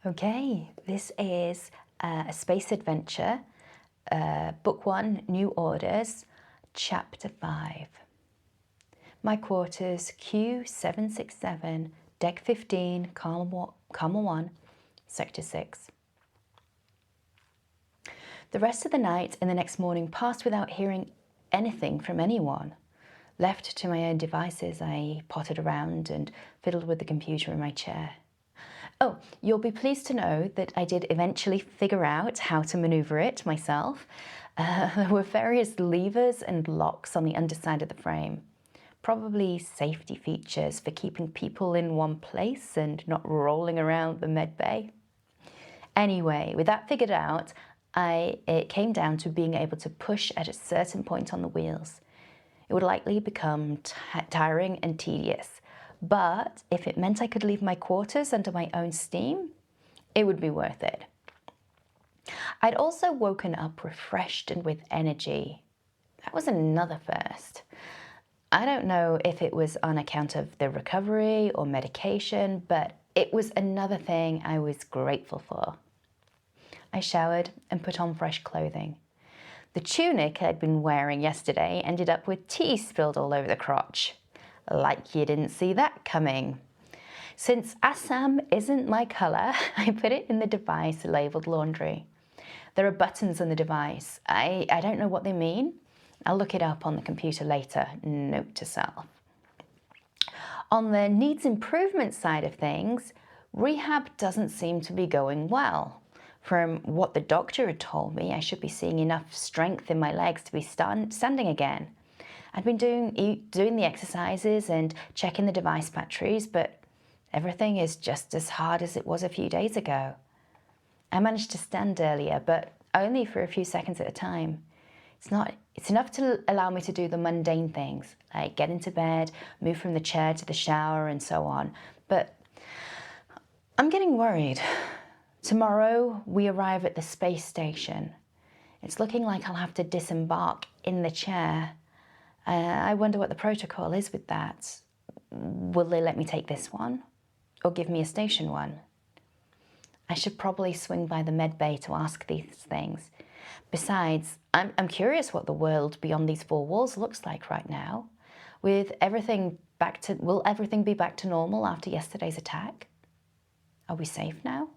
Okay, this is a space adventure, book 1, New Orders, chapter 5. My quarters, Q767, deck 15, comma 1, sector 6. The rest of the night and the next morning passed without hearing anything from anyone. Left to my own devices, I pottered around and fiddled with the computer in my chair. Oh, you'll be pleased to know that I did eventually figure out how to maneuver it myself. There were various levers and locks on the underside of the frame. Probably safety features for keeping people in one place and not rolling around the med bay. Anyway, with that figured out, it came down to being able to push at a certain point on the wheels. It would likely become tiring and tedious, but if it meant I could leave my quarters under my own steam, it would be worth it. I'd also woken up refreshed and with energy. That was another first. I don't know if it was on account of the recovery or medication, but it was another thing I was grateful for. I showered and put on fresh clothing. The tunic I'd been wearing yesterday ended up with tea spilled all over the crotch. Like you didn't see that coming. Since Assam isn't my colour, I put it in the device labelled laundry. There are buttons on the device. I don't know what they mean. I'll look it up on the computer later. Note to self. On the needs improvement side of things, rehab doesn't seem to be going well. From what the doctor had told me, I should be seeing enough strength in my legs to be standing again. I'd been doing the exercises and checking the device batteries, but everything is just as hard as it was a few days ago. I managed to stand earlier, but only for a few seconds at a time. It's enough to allow me to do the mundane things, like get into bed, move from the chair to the shower, and so on. But I'm getting worried. Tomorrow, we arrive at the space station. It's looking like I'll have to disembark in the chair. I wonder what the protocol is with that. Will they let me take this one? Or give me a station one? I should probably swing by the med bay to ask these things. Besides, I'm curious what the world beyond these four walls looks like right now. Will everything be back to normal after yesterday's attack? Are we safe now?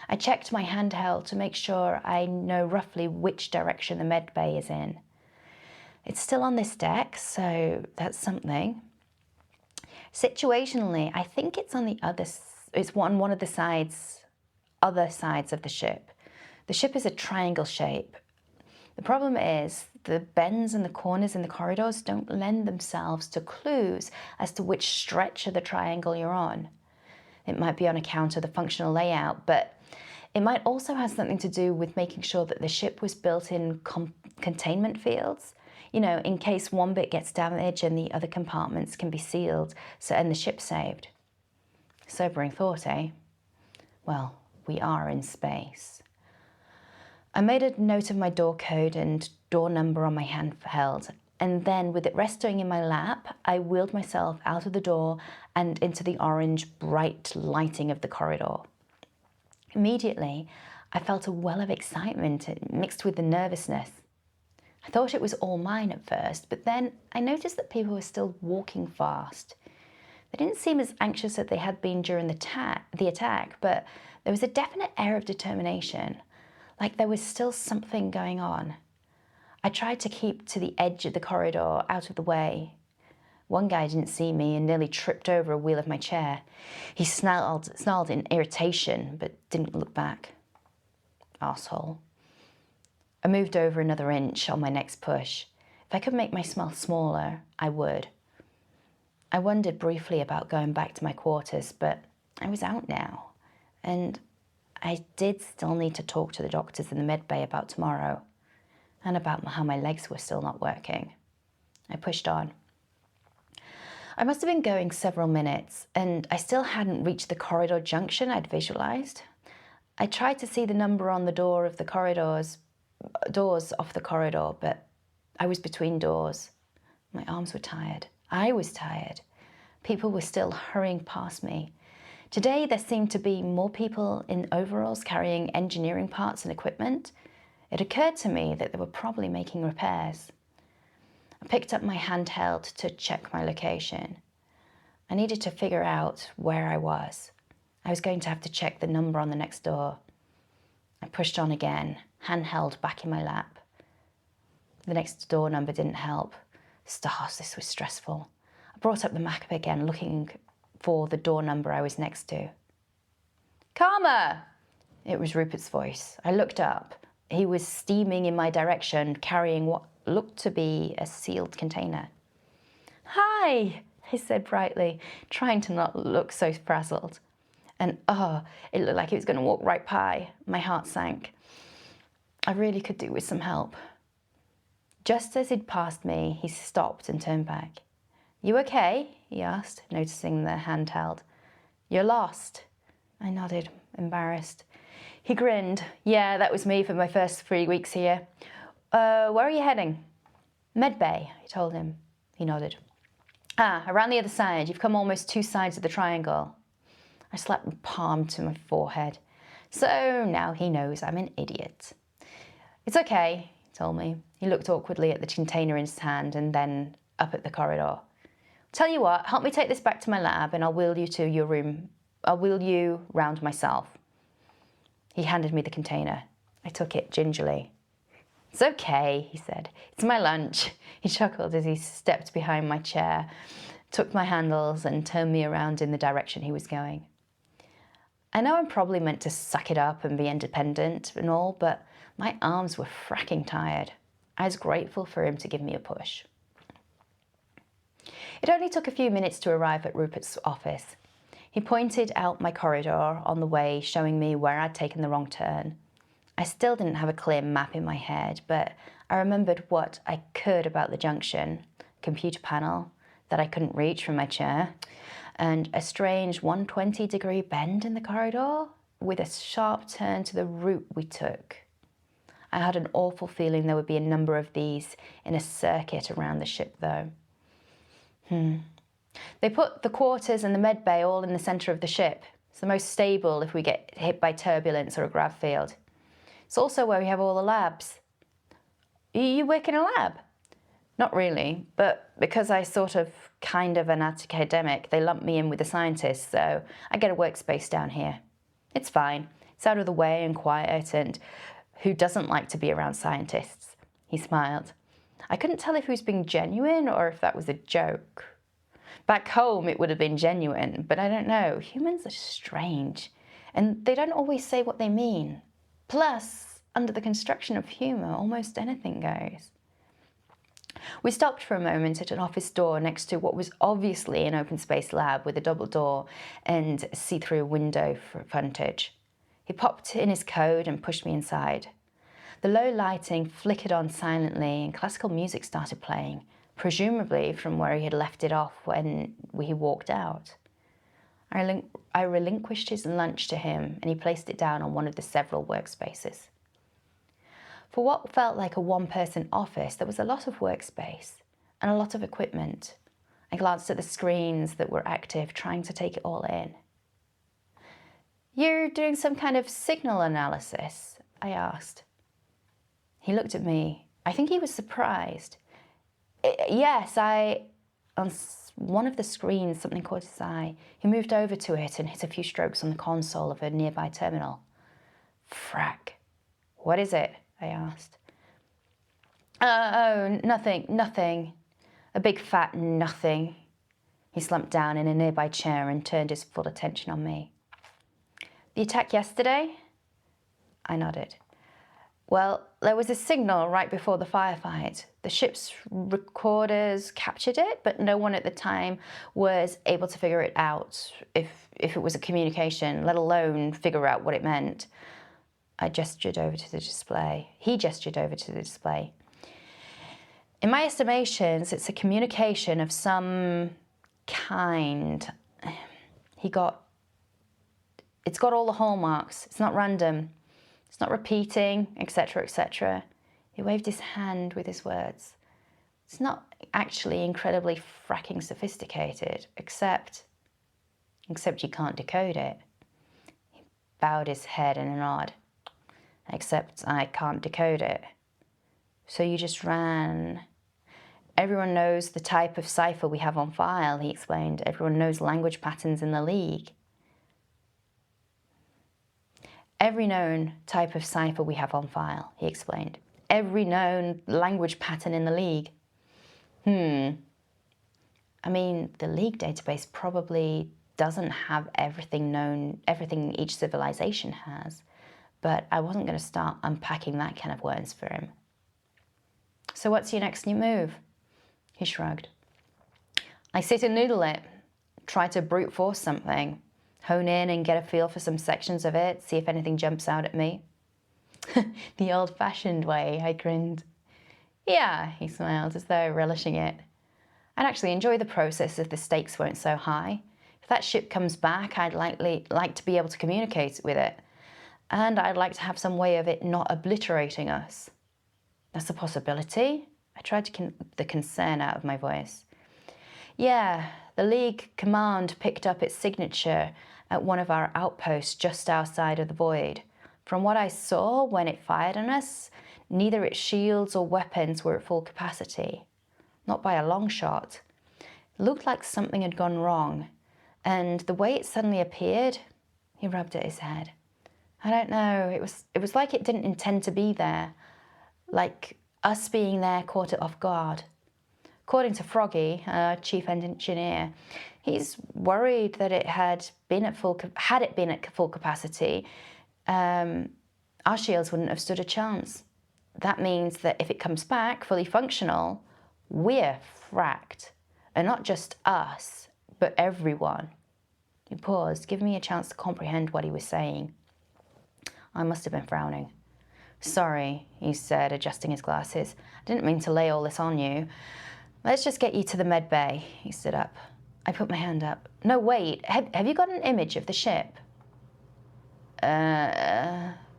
I checked my handheld to make sure I know roughly which direction the med bay is in. It's still on this deck, so that's something. Situationally, I think it's on one of the other sides of the ship. The ship is a triangle shape. The problem is the bends and the corners in the corridors don't lend themselves to clues as to which stretch of the triangle you're on. It might be on account of the functional layout, but it might also have something to do with making sure that the ship was built in containment fields, in case one bit gets damaged and the other compartments can be sealed and the ship saved. Sobering thought, eh? Well, we are in space. I made a note of my door code and door number on my handheld, and then with it resting in my lap, I wheeled myself out of the door and into the orange, bright lighting of the corridor. Immediately, I felt a well of excitement mixed with the nervousness. I thought it was all mine at first, but then I noticed that people were still walking fast. They didn't seem as anxious as they had been during the attack, but there was a definite air of determination, like there was still something going on. I tried to keep to the edge of the corridor, out of the way. One guy didn't see me and nearly tripped over a wheel of my chair. He snarled in irritation, but didn't look back. Arsehole. I moved over another inch on my next push. If I could make my smell smaller, I would. I wondered briefly about going back to my quarters, but I was out now. And I did still need to talk to the doctors in the med bay about tomorrow, and about how my legs were still not working. I pushed on. I must have been going several minutes, and I still hadn't reached the corridor junction I'd visualized. I tried to see the number on the doors off the corridor, but I was between doors. My arms were tired. I was tired. People were still hurrying past me. Today there seemed to be more people in overalls carrying engineering parts and equipment. It occurred to me that they were probably making repairs. I picked up my handheld to check my location. I needed to figure out where I was. I was going to have to check the number on the next door. I pushed on again, handheld back in my lap. The next door number didn't help. Stars, this was stressful. I brought up the map again, looking for the door number I was next to. Karma! It was Rupert's voice. I looked up. He was steaming in my direction, carrying what looked to be a sealed container. Hi, he said brightly, trying to not look so frazzled. And it looked like he was going to walk right by. My heart sank. I really could do with some help. Just as he'd passed me, he stopped and turned back. You okay? He asked, noticing the handheld. You're lost. I nodded, embarrassed. He grinned. Yeah, that was me for my first 3 weeks here. Where are you heading? Med Bay, I told him. He nodded. Around the other side. You've come almost 2 sides of the triangle. I slapped my palm to my forehead. So now he knows I'm an idiot. It's okay, he told me. He looked awkwardly at the container in his hand and then up at the corridor. Tell you what, help me take this back to my lab and I'll wheel you to your room. I'll wheel you round myself. He handed me the container. I took it gingerly. It's okay, he said. It's my lunch. He chuckled as he stepped behind my chair, took my handles and turned me around in the direction he was going. I know I'm probably meant to suck it up and be independent and all, but my arms were fracking tired. I was grateful for him to give me a push. It only took a few minutes to arrive at Rupert's office. He pointed out my corridor on the way, showing me where I'd taken the wrong turn. I still didn't have a clear map in my head, but I remembered what I could about the junction, computer panel that I couldn't reach from my chair, and a strange 120-degree bend in the corridor with a sharp turn to the route we took. I had an awful feeling there would be a number of these in a circuit around the ship, though. They put the quarters and the med bay all in the centre of the ship. It's the most stable if we get hit by turbulence or a grav field. It's also where we have all the labs. You work in a lab? Not really, but because I kind of an academic, they lump me in with the scientists, so I get a workspace down here. It's fine. It's out of the way and quiet, and who doesn't like to be around scientists? He smiled. I couldn't tell if he was being genuine or if that was a joke. Back home, it would have been genuine, but I don't know. Humans are strange, and they don't always say what they mean. Plus, under the construction of humour, almost anything goes. We stopped for a moment at an office door next to what was obviously an open space lab with a double door and a see-through window for frontage. He popped in his code and pushed me inside. The low lighting flickered on silently and classical music started playing, presumably from where he had left it off when he walked out. I relinquished his lunch to him and he placed it down on one of the several workspaces. For what felt like a one-person office, there was a lot of workspace and a lot of equipment. I glanced at the screens that were active, trying to take it all in. You're doing some kind of signal analysis? I asked. He looked at me. I think he was surprised. Yes, on one of the screens, something caught his eye. He moved over to it and hit a few strokes on the console of a nearby terminal. Frack. What is it? I asked. Nothing. A big fat nothing. He slumped down in a nearby chair and turned his full attention on me. The attack yesterday? I nodded. Well, there was a signal right before the firefight. The ship's recorders captured it, but no one at the time was able to figure it out, if it was a communication, let alone figure out what it meant. I gestured over to the display. He gestured over to the display. In my estimations, it's a communication of some kind. It's got all the hallmarks. It's not random. It's not repeating, etc., etc. He waved his hand with his words. It's not actually incredibly fracking sophisticated, except except you can't decode it. He bowed his head in a nod. Except I can't decode it. So you just ran. Everyone knows the type of cipher we have on file, he explained. Everyone knows language patterns in the League. Every known type of cipher we have on file, he explained. Every known language pattern in the League. I mean, the League database probably doesn't have everything known, everything each civilization has, but I wasn't going to start unpacking that can of worms for him. So what's your next new move? He shrugged. I sit and noodle it, try to brute force something, hone in and get a feel for some sections of it, see if anything jumps out at me. The old-fashioned way, I grinned. Yeah, he smiled, as though relishing it. I'd actually enjoy the process if the stakes weren't so high. If that ship comes back, I'd like to be able to communicate with it. And I'd like to have some way of it not obliterating us. That's a possibility. I tried to keep the concern out of my voice. Yeah, the League command picked up its signature at one of our outposts just outside of the void. From what I saw when it fired on us, neither its shields or weapons were at full capacity. Not by a long shot. It looked like something had gone wrong, and the way it suddenly appeared, he rubbed at his head. I don't know, it was like it didn't intend to be there, like us being there caught it off guard. According to Froggy, our chief engineer, he's worried that had it been at full capacity, our shields wouldn't have stood a chance. That means that if it comes back fully functional, we're fracked. And not just us, but everyone. He paused, giving me a chance to comprehend what he was saying. I must have been frowning. Sorry, he said, adjusting his glasses. I didn't mean to lay all this on you. Let's just get you to the med bay. He stood up. I put my hand up. No, wait. Have you got an image of the ship?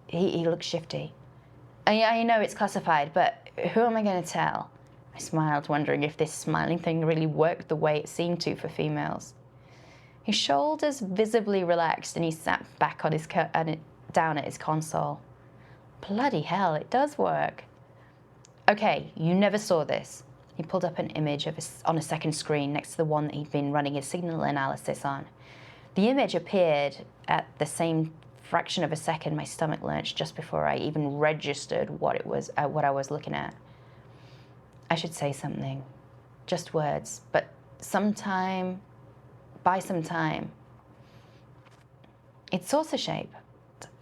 He looked shifty. I know it's classified, but who am I going to tell? I smiled, wondering if this smiling thing really worked the way it seemed to for females. His shoulders visibly relaxed and he sat back on down at his console. Bloody hell, it does work. Okay, you never saw this. He pulled up an image on a second screen next to the one that he'd been running his signal analysis on. The image appeared at the same fraction of a second my stomach lurched just before I even registered what I was looking at. I should say something, just words, but by some time. It's saucer shape,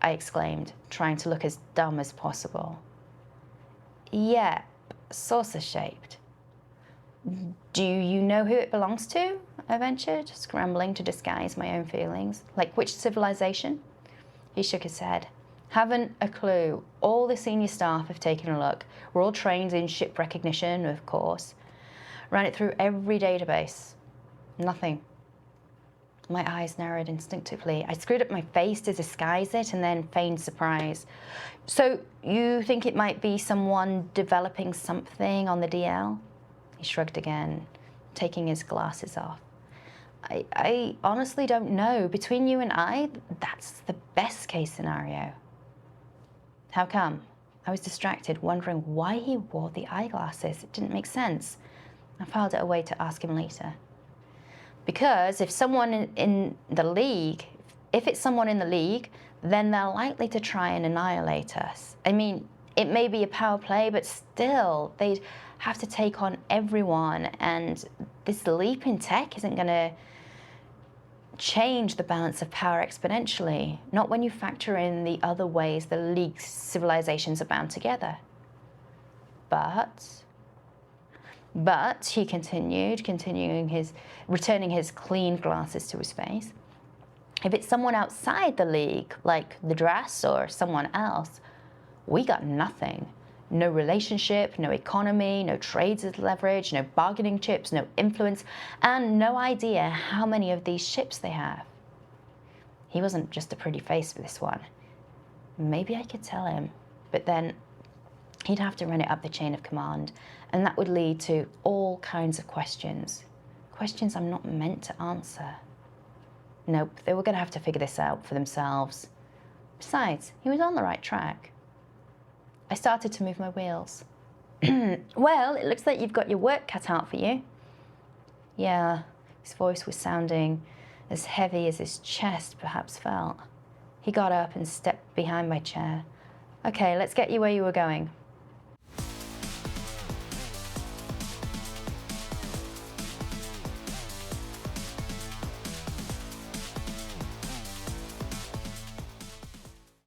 I exclaimed, trying to look as dumb as possible. Yep, saucer shaped. Do you know who it belongs to? I ventured, scrambling to disguise my own feelings. Like which civilization? He shook his head. Haven't a clue. All the senior staff have taken a look. We're all trained in ship recognition, of course. Ran it through every database. Nothing. My eyes narrowed instinctively. I screwed up my face to disguise it and then feigned surprise. So you think it might be someone developing something on the DL? He shrugged again, taking his glasses off. I honestly don't know. Between you and I, that's the best case scenario. How come? I was distracted, wondering why he wore the eyeglasses. It didn't make sense. I filed it away to ask him later. Because if it's someone in the League, then they're likely to try and annihilate us. I mean, it may be a power play, but still, they'd have to take on everyone, and this leap in tech isn't going to change the balance of power exponentially, not when you factor in the other ways the League's civilizations are bound together. But he continued, returning his clean glasses to his face, if it's someone outside the League, like the Drass or someone else, we got nothing. No relationship, no economy, no trades leverage, no bargaining chips, no influence, and no idea how many of these ships they have. He wasn't just a pretty face for this one. Maybe I could tell him, but then he'd have to run it up the chain of command, and that would lead to all kinds of questions. Questions I'm not meant to answer. Nope, they were going to have to figure this out for themselves. Besides, he was on the right track. I started to move my wheels. Well, it looks like you've got your work cut out for you. Yeah, his voice was sounding as heavy as his chest perhaps felt. He got up and stepped behind my chair. Okay, let's get you where you were going.